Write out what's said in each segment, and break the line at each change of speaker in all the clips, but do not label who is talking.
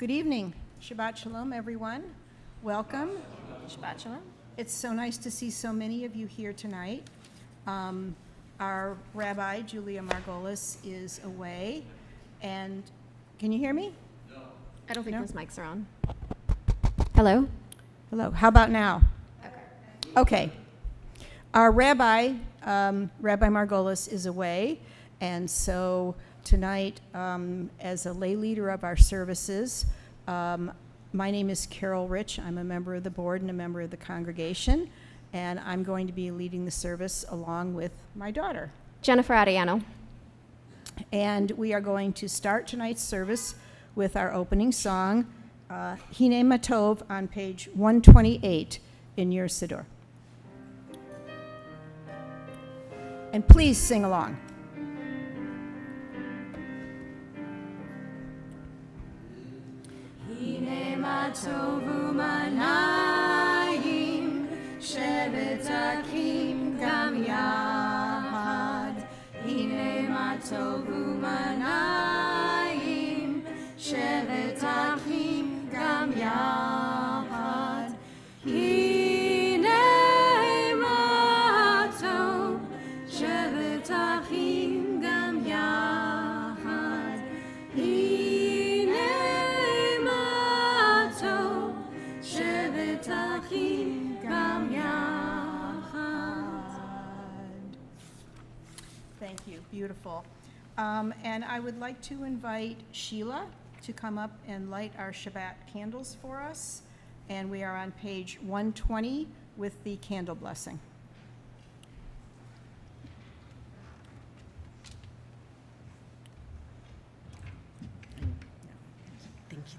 Good evening. Shabbat Shalom, everyone. Welcome.
Shabbat Shalom.
It's so nice to see so many of you here tonight. Our Rabbi, Julia Margolis, is away. And can you hear me?
No. I don't think
No?
those mics are on. Hello?
Hello. How about now? Okay. Our Rabbi, Rabbi Margolis, is away. And so tonight, as a lay leader of our services, my name is Carol Rich. I'm a member of the board and a member of the congregation. And I'm going to be leading the service along with my daughter.
Jennifer Ariano.
And we are going to start tonight's service with our opening song, Hine Matov, on page 128 in your Siddur. And please sing along.
Hine Matov u'manayim shevet achim gam yahad. Hine Matov u'manayim shevet achim gam yahad. Hine Matov shevet achim gam yahad. Hine Matov shevet achim gam yahad.
Thank you. Beautiful. And I would like to invite Sheila to come up and light our Shabbat candles for us. And we are on page 120 with the candle blessing. Thank you.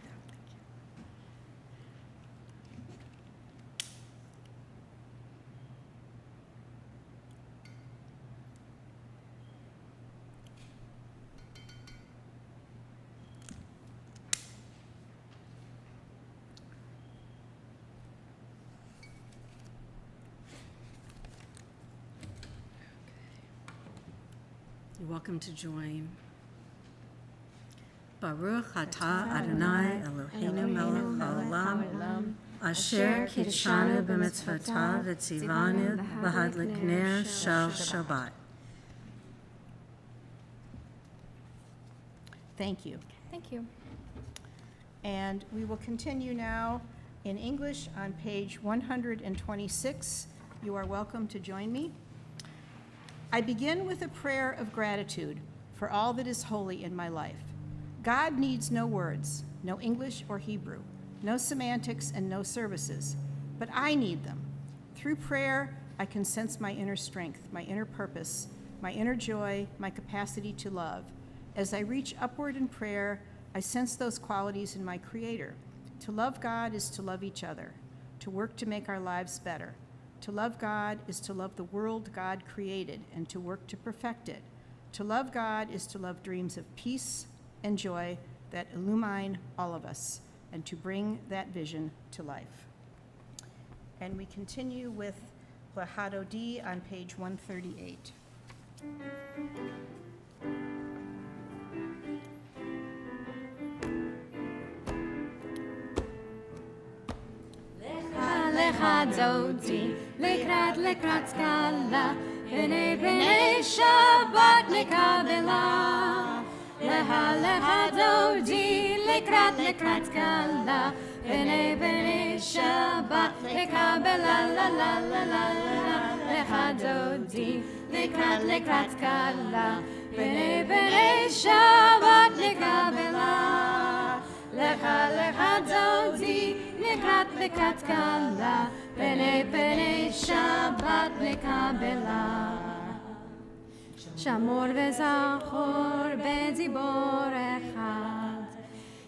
You're welcome to join. Baruch atah Adonai Eloheinu melech haolam asher kitshanu b'mitzvotav v'tzivanu l'hadlik ner shel Shabbat.
Thank you.
Thank you.
And we will continue now in English on page 126. You are welcome to join me. I begin with a prayer of gratitude for all that is holy in my life. God needs no words, no English or Hebrew, no semantics and no services, but I need them. Through prayer, I can sense my inner strength, my inner purpose, my inner joy, my capacity to love. As I reach upward in prayer, I sense those qualities in my Creator. To love God is to love each other, to work to make our lives better. To love God is to love the world God created and to work to perfect it. To love God is to love dreams of peace and joy that illumine all of us and to bring that vision to life. And we continue with Lahadodi on page 138.
Dodi, lekrat skala, b'nei Shabbat nekabela. Leha Dodi, lekrat skala, b'nei Shabbat nekabela. La la la la la. Leha Dodi, lekrat skala, b'nei Shabbat nekabela. Leha Dodi, lekrat skala, b'nei Shabbat nekabela. Shamor v'zachor b'dibor echad,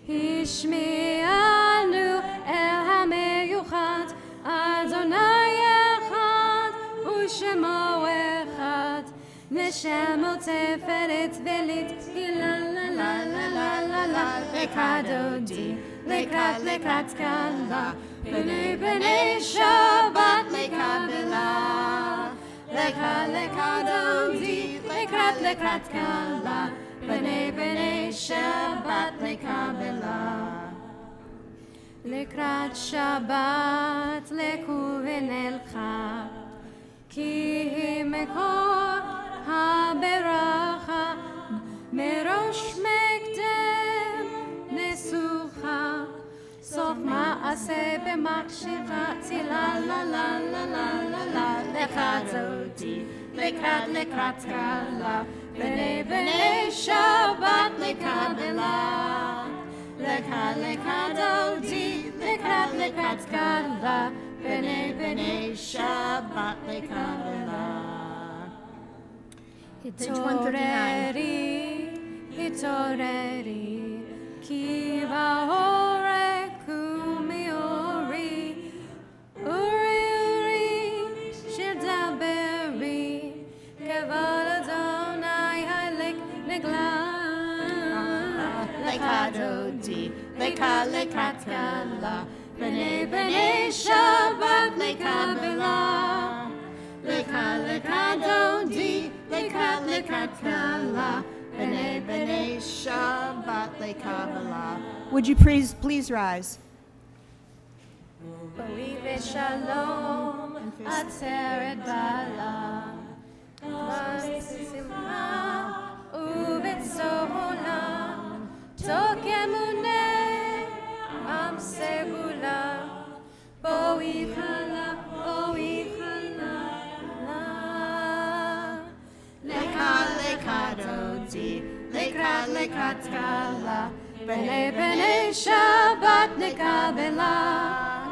Hishmi'anu el hameyuchad, Adonai echad u'shemo echad, Neshemo teferet velit, la la la la la la la. Leha Dodi, lekrat skala, b'nei Shabbat nekabela. Leha Dodi, lekrat skala, b'nei Shabbat nekabela. לקראת שבת לכו ונלכה, כי היא מקור הברכה, מראש מקדם נסוכה, סוף מעשה במחשבה צילה לה לה לה לה לה לה, לקראת זאתי, לקראת קלה, בני שבת לקבלה, לקראת זאתי, לקראת קלה, בני שבת לקבלה. התעוררי, התעוררי, כי בהורק ומאורי, אורי אורי, שדברי, כבוד אדוני הלק נגלה. לקראת זאתי, לקראת קלה, בני שבת לקבלה, לקראת זאתי, לקראת קלה, בני שבת לקבלה.
Would you please rise?
בריא ושלום, עצרת בעלה, בשמחה ובצהולה, תוק אמונה, עם סגולה, בואי חלה, בואי חלה,
לקראת זאתי, לקראת קלה,
בני שבת נקבלה,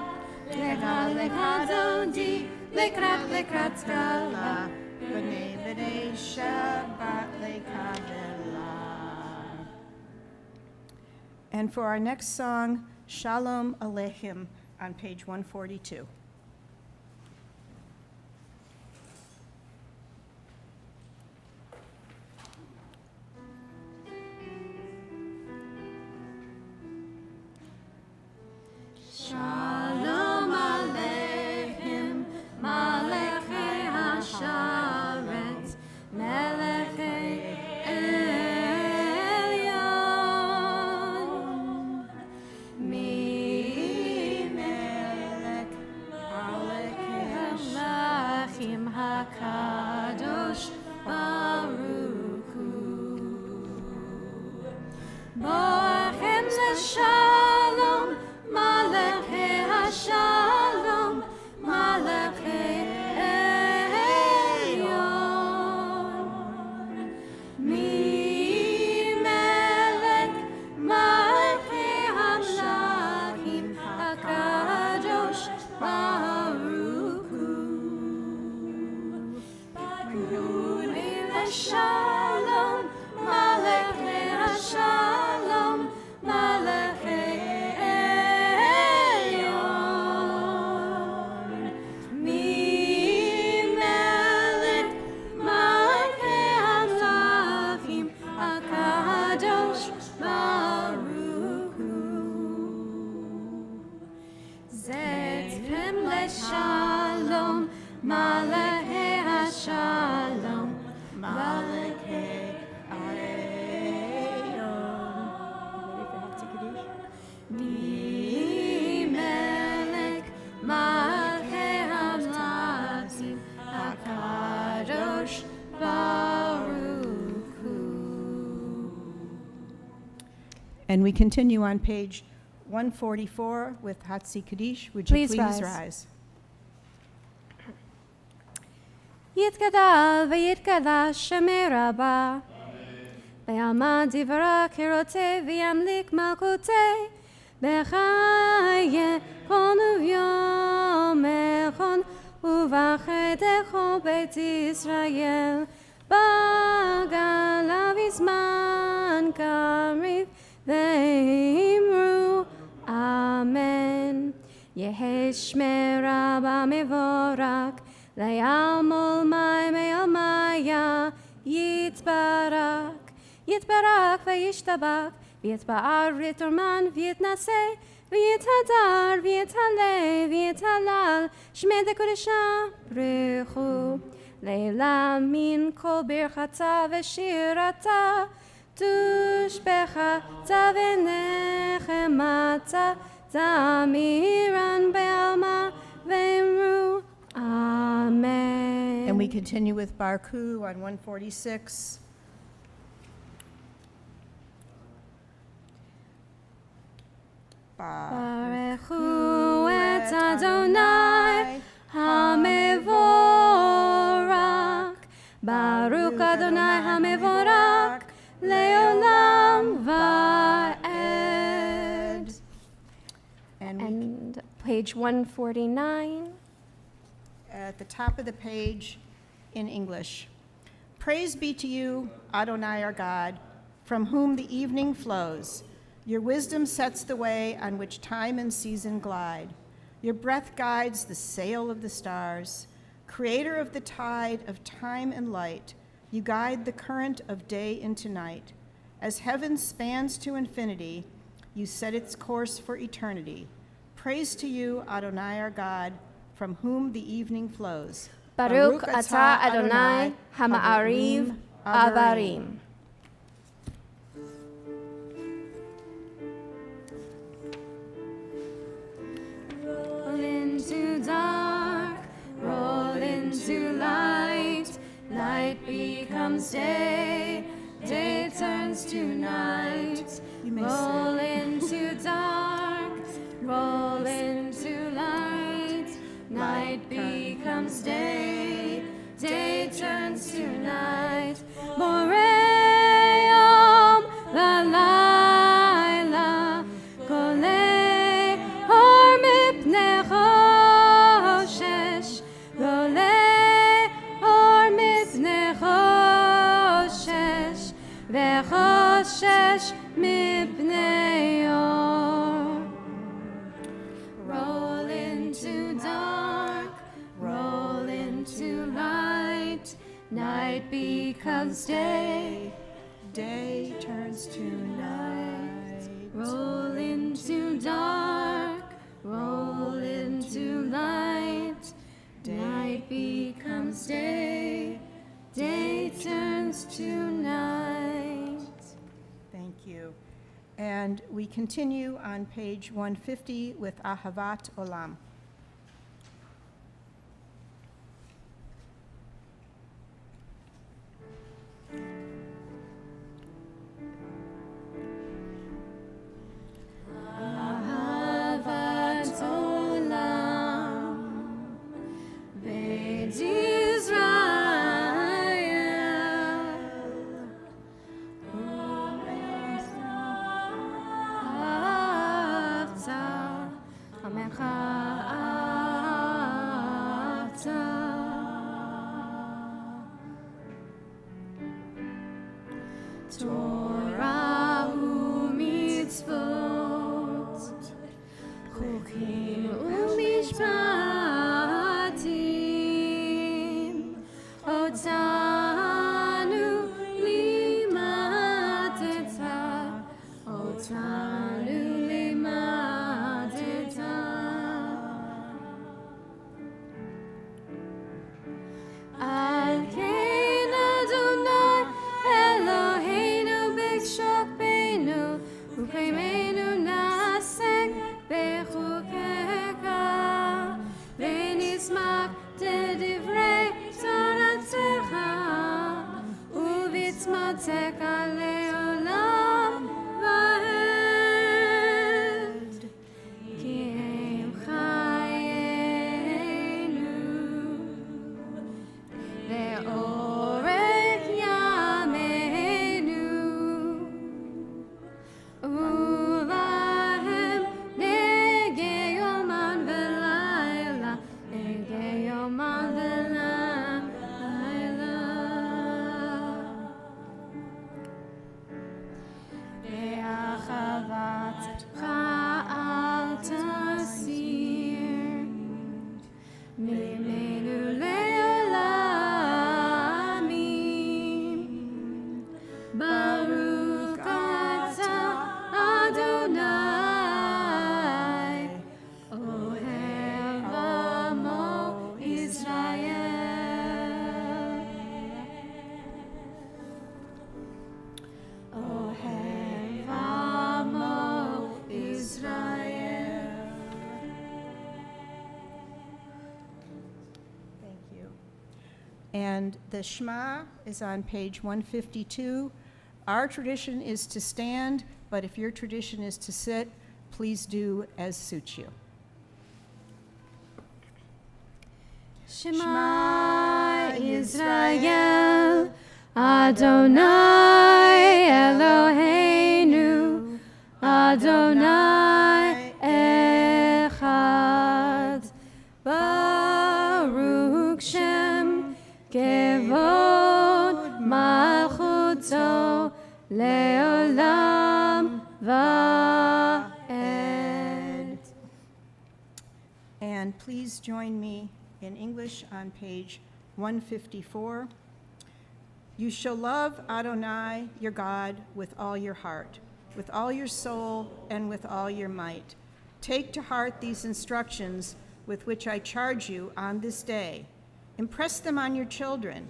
לקראת זאתי, לקראת קלה,
בני שבת לקבלה. And for our next song, Shalom Aleichem, on page 142.
Shalom Aleichem, Malachei Hasharet, Melechei Elyon. Mi Melech Malachim HaKadosh Baruch Hu. Boachem LeShalom, Malachei Hashalom, Malachei Elyon. Mi Melech Malachei Hamlachim HaKadosh Baruch Hu. Mi LeShalom, Malachei Hashalom, Malachei Shalom, Malachei Hashalom, Malachei Elyon. Mi Melech Malachei Hamlachim HaKadosh Baruch Hu.
And we continue on page 144 with Hatzi Kaddish. Would you
Please
please
rise.
rise?
יתגדל ויתקדש שמי רבה, ויעמד דברה קירותי וימליק מלכותי, בחיי כל ויום אחד ובחטא כל בית ישראל, בגלה בזמן קריב ואמרו אמן. יהי שמי רבה מבורך, ליעמול מי עלמיה יתברך, יתברך וישתבח, ויתפאר ויתרומם ויתנשא, ויתהדר ויתהלל ויתהלל, שמי דקודשה ברכו. לילה מן כל ברכתה ושירתה, תושבחה ונחמתה, Zamiran Be'alma Ve'emru Amen.
And we continue with Barku on 146.
Barechu et Adonai HaMevorak. Baruch Adonai HaMevorak Leolam Va'ed. And page 149.
At the top of the page in English. Praise be to you, Adonai our God, from whom the evening flows. Your wisdom sets the way on which time and season glide. Your breath guides the sail of the stars. Creator of the tide of time and light, you guide the current of day into night. As heaven spans to infinity, you set its course for eternity. Praise to you, Adonai our God, from whom the evening flows.
Baruch atah Adonai Hama'ariv Avarim. Roll into dark, roll into light. Night becomes day, day turns to night. Roll into dark, roll into light. Night becomes day, day turns to night. Boreom lalayla, kolei or mipnei choshesh, kolei or mipnei choshesh, vechoshesh mipnei or. Roll into dark, roll into light. Night becomes day,
Day turns to night.
roll into dark, roll into light. Night becomes day, day turns to night.
Thank you. And we continue on page 150 with Ahavat Olam.
Ahavat olam Beit Israel. Ahavta Amecha ahavta. Torah u'mitzvot, chokim u'mishpatim, otanu limadeta, otanu limadeta. Al kein Adonai Eloheinu b'shokbeinu u'keimeinu na'asek b'chukecha v'nismak dedivrei toratecha u'vitzmotecha le'olam va'ed ki em chayenu ve'orech yameinu ulahem nege yoman ve'layla, nege yoman ve'layla. Ve'achavatcha al tasir mimenu le'olamim. Baruch atah Adonai Ohev amo Israel. Ohev amo Israel.
And the Shema is on page 152. Our tradition is to stand, but if your tradition is to sit, please do as suits you.
Shema Yisrael, Adonai Eloheinu, Adonai Echad. Baruch Shem Kevod Malchuto Leolam Va'ed.
And please join me in English on page 154. You shall love Adonai, your God, with all your heart, with all your soul, and with all your might. Take to heart these instructions with which I charge you on this day. Impress them on your children.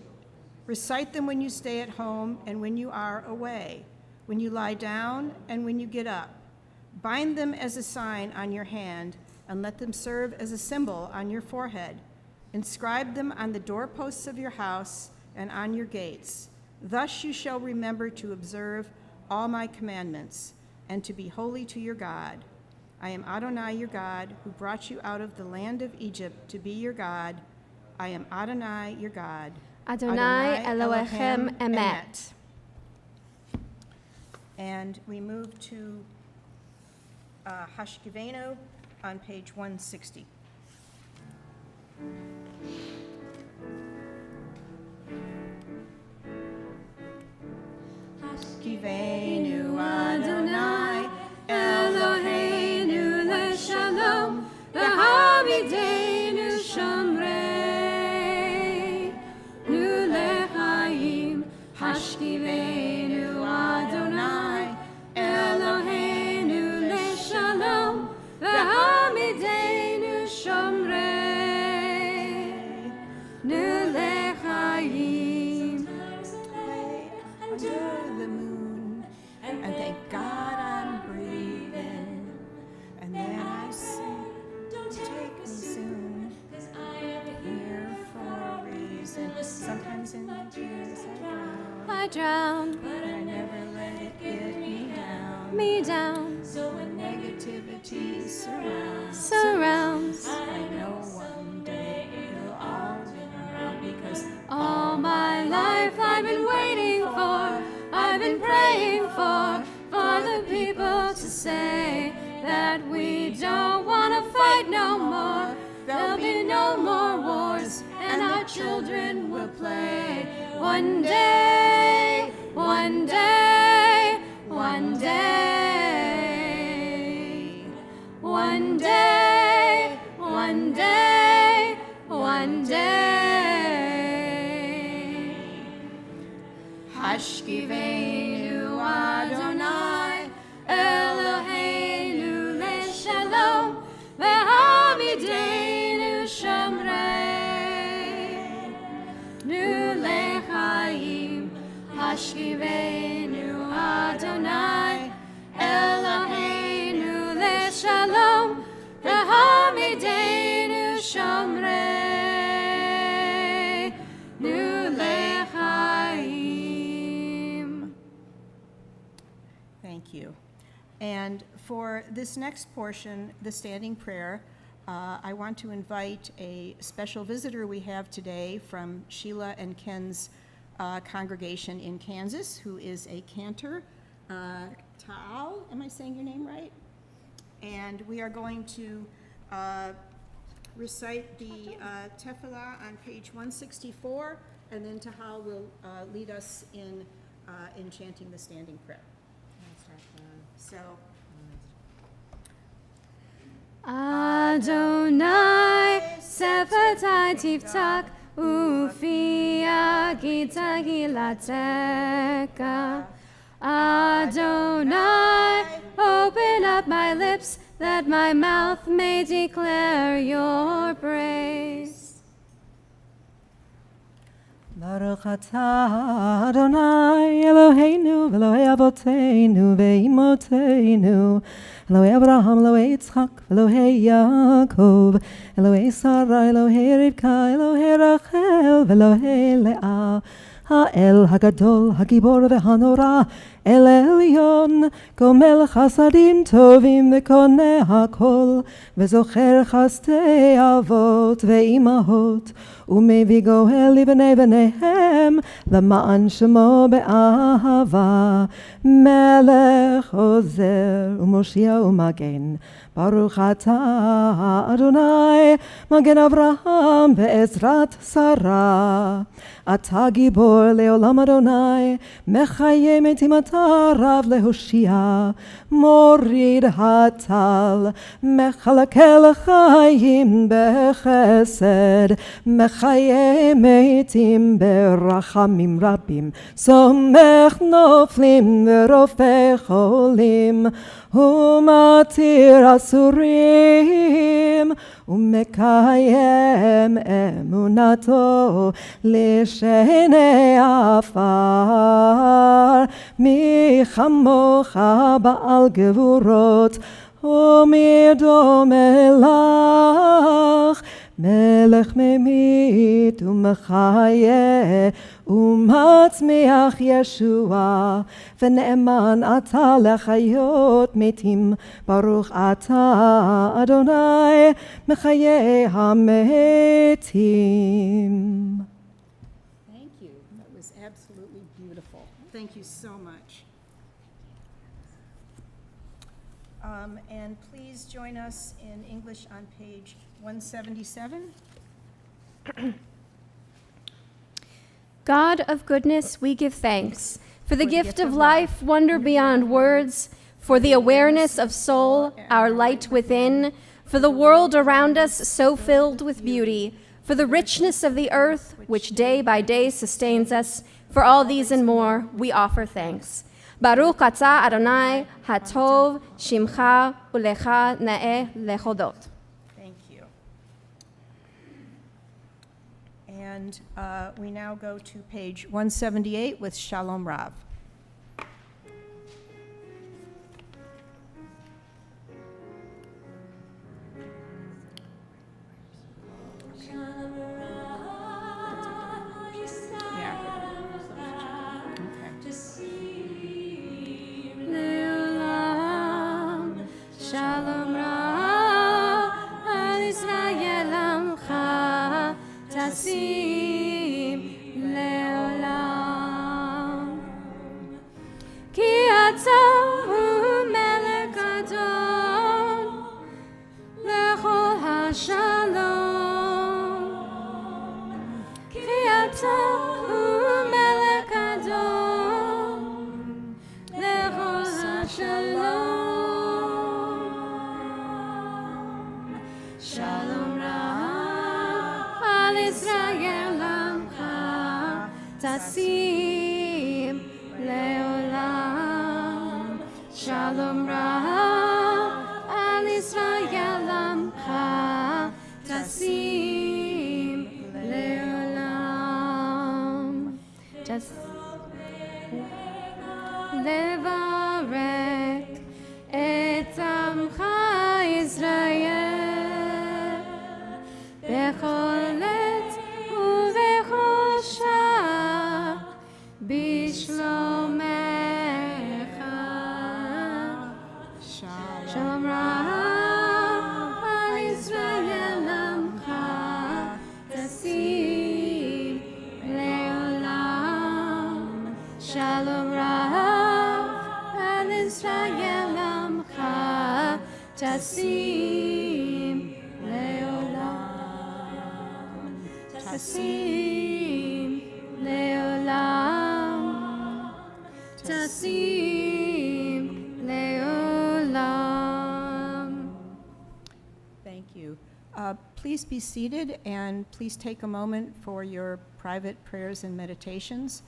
Recite them when you stay at home and when you are away, when you lie down and when you get up. Bind them as a sign on your hand and let them serve as a symbol on your forehead. Inscribe them on the doorposts of your house and on your gates. Thus you shall remember to observe all my commandments and to be holy to your God. I am Adonai your God, who brought you out of the land of Egypt to be your God. I am Adonai your God.
Adonai Elohim Emet.
And we move to Hashkivenu on page 160. Hashkivenu Adonai Eloheinu leshalom v'hamidenu shomrei nu lechaim. Hashkivenu Adonai Eloheinu leshalom v'hamidenu shomrei nu lechaim. Under the moon, and thank God I'm breathing. And then I sing, don't take me soon, 'cause I am here for a reason. Sometimes in my tears
I drown,
but I never let it get me down.
me down,
So when negativity surrounds, I know one day it'll all turn around, because
all my life I've been waiting for, I've been praying for the people to say that we don't want to fight no more. There'll be no more wars, and our children will play. One day, one day, one day, one day, one day, one day.
Hashkivenu Adonai
Eloheinu leshalom v'hamidenu shomrei nu lechaim. Hashkivenu Adonai Eloheinu leshalom v'hamidenu shomrei nu lechaim.
Thank you. And for this next portion, the standing prayer, I want to invite a special visitor we have today from Sheila and Ken's congregation in Kansas, who is a cantor, Ta'al, am I saying your name right? And we are going to recite the Tefillah on page 164, and then Ta'al will lead us in chanting the standing prayer. So,
Adonai Sefatai Tiftak Ufi Agita Gilateka. Adonai, open up my lips that my mouth may declare your praise.
Baruch atah Adonai Eloheinu v'Elohei Avoteinu v'Imoteinu Elohei Abraham, Elohei Yitzchak, Elohei Yaakov Elohei Sarah, Elohei Rivka, Elohei Rachel v'Elohei Leah האל הגדול, הגיבור והנורא, אל עליון, גומל חסדים טובים וקונה הכל, וזוכר חסדי אבות ואימהות, ומביא גואל לבני בניהם, למען שמו באהבה, מלך עוזר ומושיע ומגן. ברוך אתה אדוני מגן אברהם בעזרת שרה. אתה גיבור לעולם אדוני, מחיה מתים אתה רב להושיע, מוריד הטל, מחלקל חיים בחסד, מחיה מתים ברחמים רבים, סומך נופלים ורופא חולים, ומתיר אסורים, ומקיים אמונתו לשני עפר. מי כמוך בעל גבורות, ומי דומה לך, מלך ממית ומחיה ומצמיח ישועה, ונאמן אתה לחיות מתים. ברוך אתה אדוני מחיי המתים.
Thank you. That was absolutely beautiful. Thank you so much. And please join us in English on page 177.
God of goodness, we give thanks for the gift of life, wonder beyond words, for the awareness of soul, our light within, for the world around us so filled with beauty, for the richness of the earth, which day by day sustains us. For all these and more, we offer thanks. Baruch atah Adonai, hatov, shimcha, ulecha na'eh lechodot.
Thank you. And we now go to page 178 with Shalom Rav.
Shalom Rav, Al Yisrael Amcha, Tasim Leolam. Ki ata hu melech adon, lechol hashalom. Ki ata hu melech adon, lechol hashalom. Shalom Rav, Al Yisrael Amcha, Tasim Leolam. Shalom Rav, Al Yisrael Amcha, Tasim Leolam. Just levarek et amcha Yisrael. בכל עת ובכל שעה בשלומך. שלום רב על ישראל עמך, תשים לעולם. שלום רב על ישראל עמך, תשים לעולם. Tasim leolam, tasim leolam.
Thank you. Please be seated and please take a moment for your private prayers and meditations.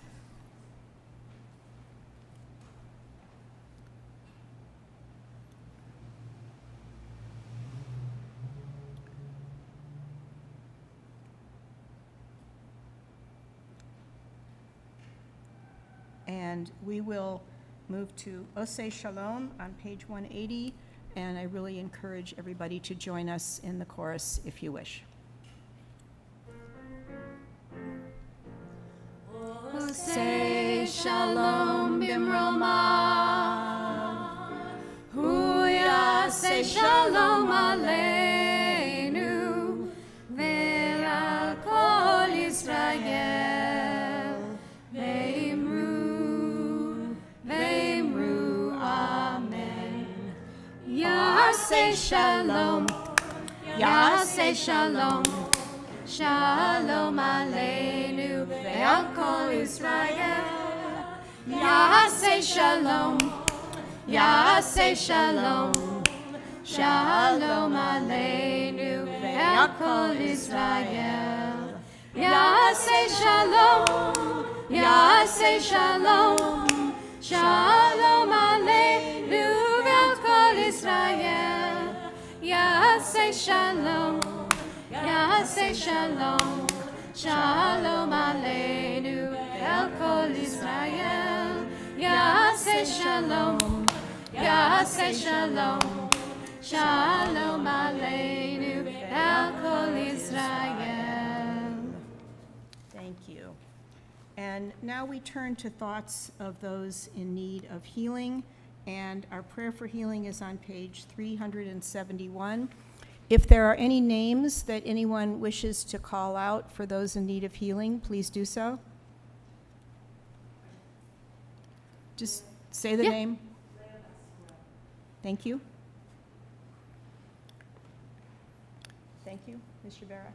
And we will move to Oseh Shalom on page 180, and I really encourage everybody to join us in the chorus if you wish.
Oseh Shalom Bimroma, Hu Yaseh Shalom Aleinu, Ve'al Kol Yisrael, Ve'imru, Ve'imru, Amen. Yaseh Shalom, Yaseh Shalom, Shalom Aleinu, Ve'al Kol Yisrael. Yaseh Shalom, Yaseh Shalom, Shalom Aleinu, Ve'al Kol Yisrael. Yaseh Shalom, Yaseh Shalom, Shalom Aleinu, Ve'al Kol Yisrael. Yaseh Shalom, Yaseh Shalom, Shalom Aleinu, Ve'al Kol Yisrael. Yaseh Shalom, Yaseh Shalom, Shalom Aleinu, Ve'al Kol Yisrael.
Thank you. And now we turn to thoughts of those in need of healing, and our prayer for healing is on page 371. If there are any names that anyone wishes to call out for those in need of healing, please do so. Just say the name. Thank you. Thank you, Mr. Barak.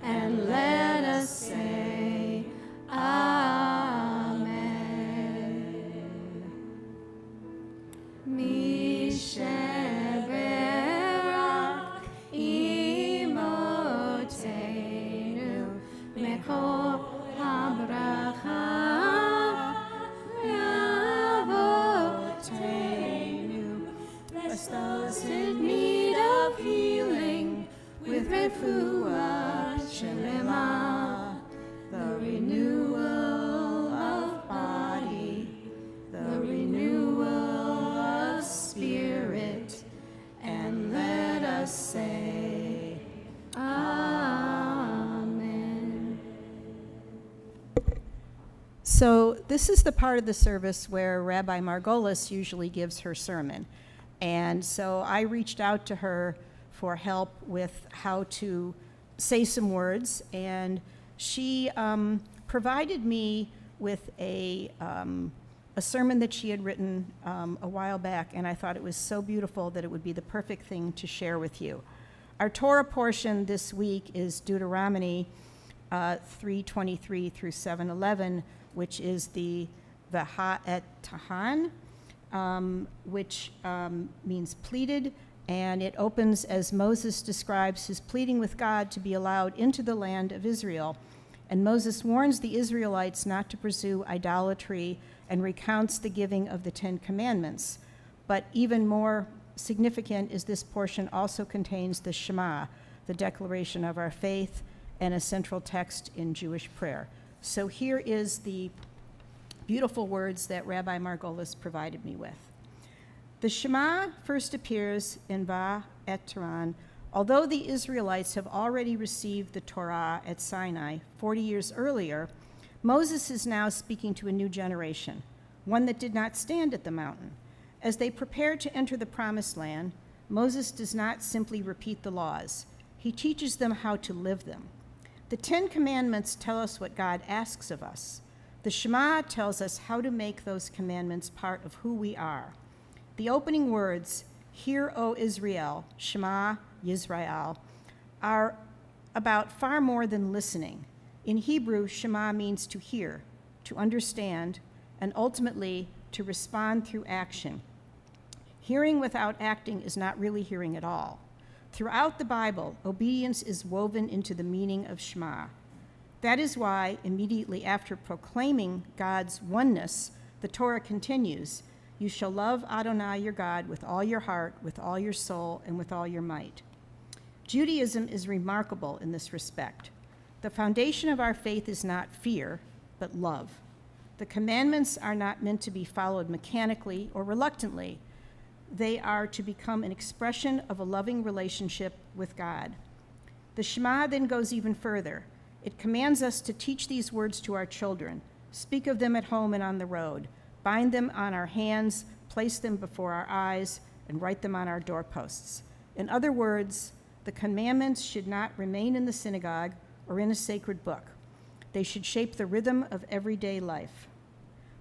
And let us say, Amen. Misheberak imotenu mekor habracha yavotenu. Bless those in need of healing with refuah shelema, the renewal of body, the renewal of spirit, and let us say, Amen.
So this is the part of the service where Rabbi Margolis usually gives her sermon. And so I reached out to her for help with how to say some words, and she provided me with a sermon that she had written a while back, and I thought it was so beautiful that it would be the perfect thing to share with you. Our Torah portion this week is Deuteronomy 3:23 through 7:11, which is the V'ha et Tahan, which means pleaded. And it opens as Moses describes his pleading with God to be allowed into the land of Israel. And Moses warns the Israelites not to pursue idolatry and recounts the giving of the 10 Commandments. But even more significant is this portion also contains the Shema, the declaration of our faith, and a central text in Jewish prayer. So here is the beautiful words that Rabbi Margolis provided me with. The Shema first appears in Va et Turan. Although the Israelites have already received the Torah at Sinai 40 years earlier, Moses is now speaking to a new generation, one that did not stand at the mountain. As they prepare to enter the Promised Land, Moses does not simply repeat the laws. He teaches them how to live them. The 10 Commandments tell us what God asks of us. The Shema tells us how to make those commandments part of who we are. The opening words, Hear, O Israel, Shema Yisrael, are about far more than listening. In Hebrew, Shema means to hear, to understand, and ultimately to respond through action. Hearing without acting is not really hearing at all. Throughout the Bible, obedience is woven into the meaning of Shema. That is why, immediately after proclaiming God's oneness, the Torah continues, "You shall love Adonai your God with all your heart, with all your soul, and with all your might." Judaism is remarkable in this respect. The foundation of our faith is not fear, but love. The commandments are not meant to be followed mechanically or reluctantly. They are to become an expression of a loving relationship with God. The Shema then goes even further. It commands us to teach these words to our children, speak of them at home and on the road, bind them on our hands, place them before our eyes, and write them on our doorposts. In other words, the commandments should not remain in the synagogue or in a sacred book. They should shape the rhythm of everyday life.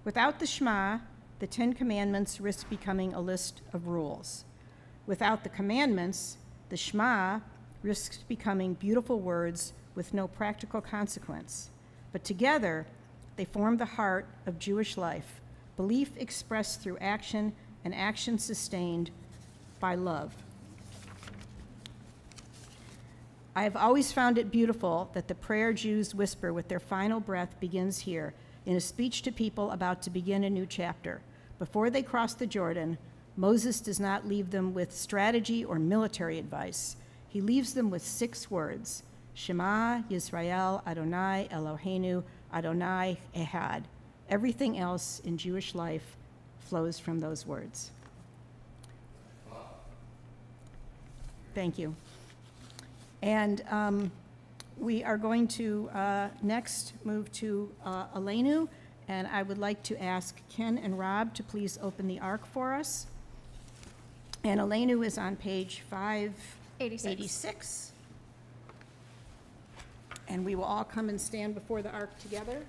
Without the Shema, the 10 Commandments risk becoming a list of rules. Without the commandments, the Shema risks becoming beautiful words with no practical consequence. But together, they form the heart of Jewish life, belief expressed through action and action sustained by love. I have always found it beautiful that the prayer Jews whisper with their final breath begins here, in a speech to people about to begin a new chapter. Before they cross the Jordan, Moses does not leave them with strategy or military advice. He leaves them with 6 words: Shema Yisrael Adonai Eloheinu Adonai Ehad. Everything else in Jewish life flows from those words. Thank you. And we are going to next move to Elenu, and I would like to ask Ken and Rob to please open the ark for us. And Elenu is on page 586. And we will all come and stand before the ark together.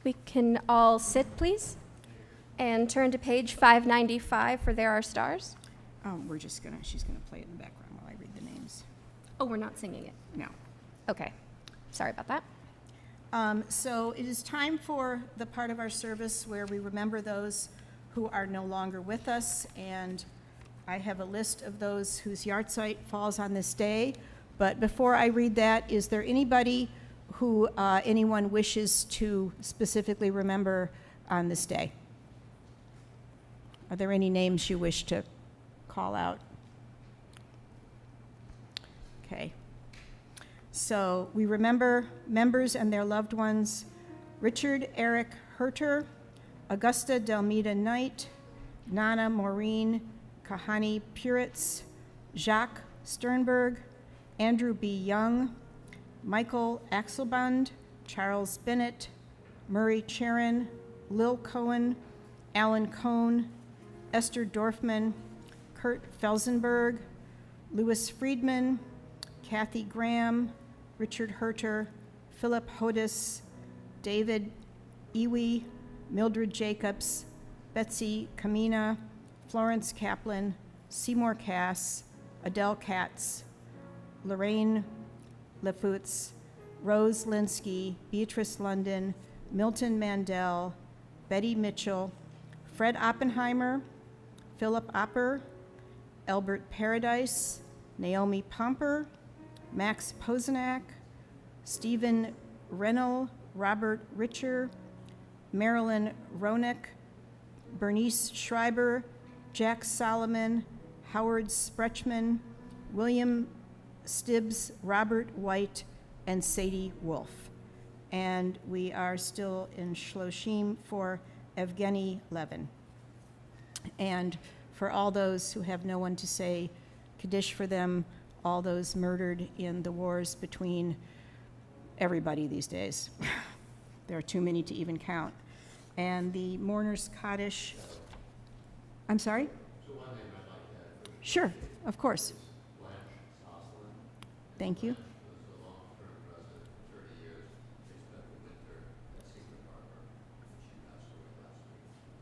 We can all sit, please. And turn to page 595 for There Are Stars.
She's gonna play it in the background while I read the names.
Oh, we're not singing it.
No.
Okay. Sorry about that.
So it is time for the part of our service where we remember those who are no longer with us, and I have a list of those whose yahrzeit falls on this day. But before I read that, is there anybody who anyone wishes to specifically remember on this day? Are there any names you wish to call out? Okay. So we remember members and their loved ones: Richard Eric Herter, Augusta Delmeda Knight, Nana Maureen Kahani Puritz, Jacques Sternberg, Andrew B. Young, Michael Axelbund, Charles Bennett, Murray Charon, Lil Cohen, Alan Cohn, Esther Dorfman, Kurt Felsenberg, Louis Friedman, Kathy Graham, Richard Herter, Philip Hodis, David Iwi, Mildred Jacobs, Betsy Kamina, Florence Kaplan, Seymour Cass, Adele Katz, Lorraine Lefutz, Rose Linsky, Beatrice London, Milton Mandel, Betty Mitchell, Fred Oppenheimer, Philip Opper, Albert Paradise, Naomi Pomper, Max Pozenak, Stephen Rennell, Robert Richer, Marilyn Roenick, Bernice Schreiber, Jack Solomon, Howard Sprechman, William Stibbs, Robert White, and Sadie Wolf. And we are still in Shloshim for Evgeny Levin. And for all those who have no one to say Kaddish for them, all those murdered in the wars between everybody these days. There are too many to even count. And the mourners Kaddish, I'm sorry? Sure, of course. Thank you.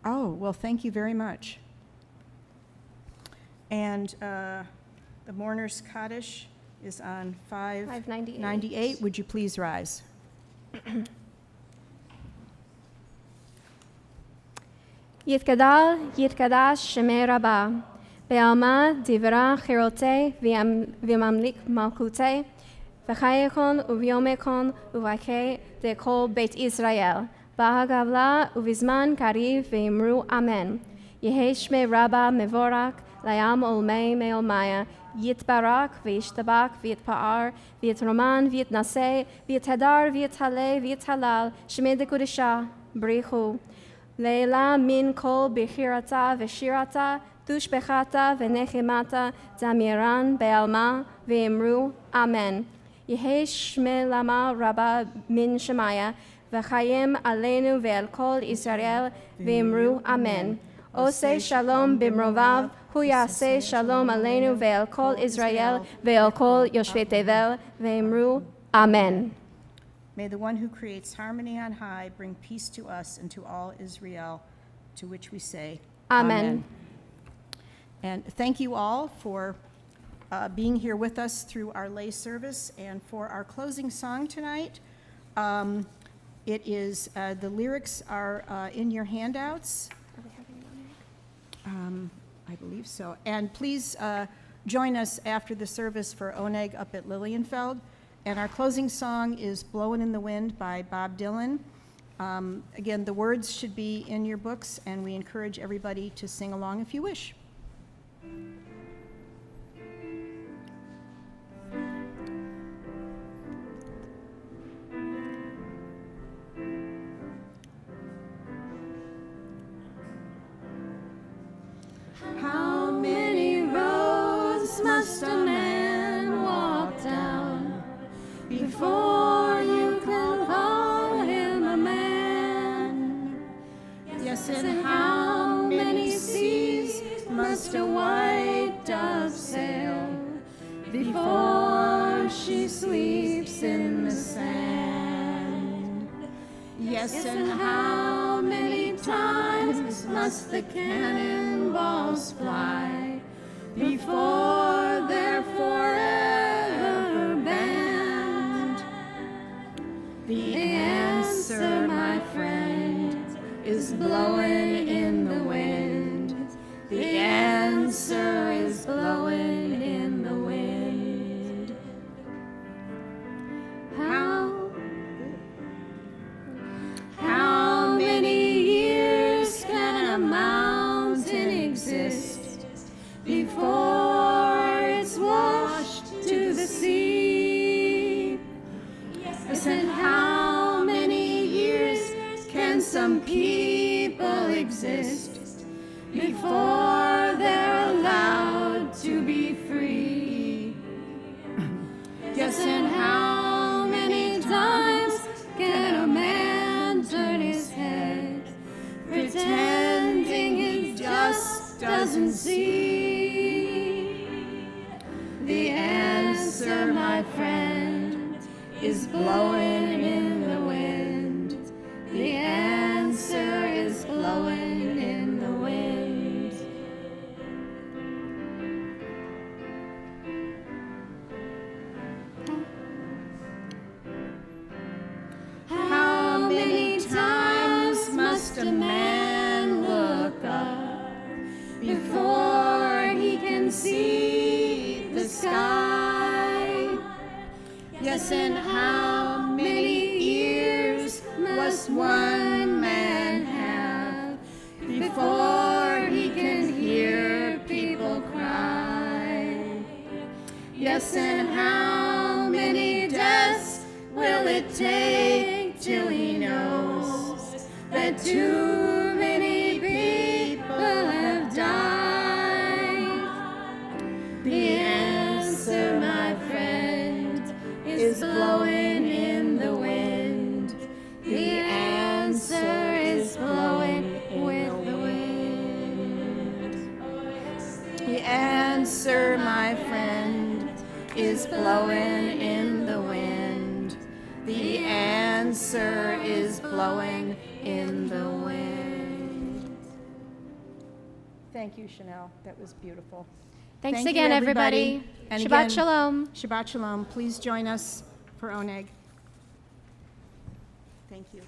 Oh, well, thank you very much. And the mourners Kaddish is on 598. Would you please rise?
יתגדל, יתקדש שמי רבה, בעלמא דברה חירותי וממליק מלכותי, וחייכון וביומכון וברכי דכל בית ישראל, בהגבלה ובזמן קריב ואמרו אמן. יהי שמי רבה מבורך, לעם עולמי מעולמיה, יתברך וישתבח ויתפאר ויתרומן ויתנשא ויתהדר ויתהלל ויתהלל, שמי דקודשה בריחו. לעילה מן כל בחירתה ושירתה, תושבחתה ונחמתה, זמירן בעלמא ואמרו אמן. יהי שמי למה רבה מן שמיה, וחיים עלינו ועל כל ישראל, ואמרו אמן. עושה שלום במרוביו, הוא יעשה שלום עלינו ועל כל ישראל, ועל כל יושבי תבל, ואמרו אמן.
May the one who creates harmony on high bring peace to us and to all Israel, to which we say,
Amen.
And thank you all for being here with us through our lay service and for our closing song tonight. It is, the lyrics are in your handouts. I believe so. And please join us after the service for Oneg up at Lilienfeld. And our closing song is Blowin' in the Wind by Bob Dylan. Again, the words should be in your books, and we encourage everybody to sing along if you wish.
How many roads must a man walk down before you can call him a man? Yes, and how many seas must a white dove sail before she sleeps in the sand? Yes, and how many many times must the cannonballs fly before they're forever banned? The answer, my friend, is blowing in the wind. The answer is blowing in the wind. How many years can a mountain exist before it's washed to the sea? Yes, and how many years can some people exist before they're allowed to be free? Yes, and how many times can a man turn his head, pretending he just doesn't see? The answer, my friend, is blowing in the wind. The answer is blowing in the wind. How many times must a man look up before he can see the sky? Yes, and how many ears must one man have before he can hear people cry? Yes, and how many deaths will it take till he knows that too many people have died? The answer, my friend, is blowing in the wind. The answer is blowing with the wind. The answer, my friend, is blowing in the wind. The answer is blowing in the wind. Thank you, Chanel. That was beautiful.
Thanks
Thank you,
again, everybody.
And
Shabbat
again,
Shalom.
Shabbat Shalom. Please join us for Oneg. Thank you.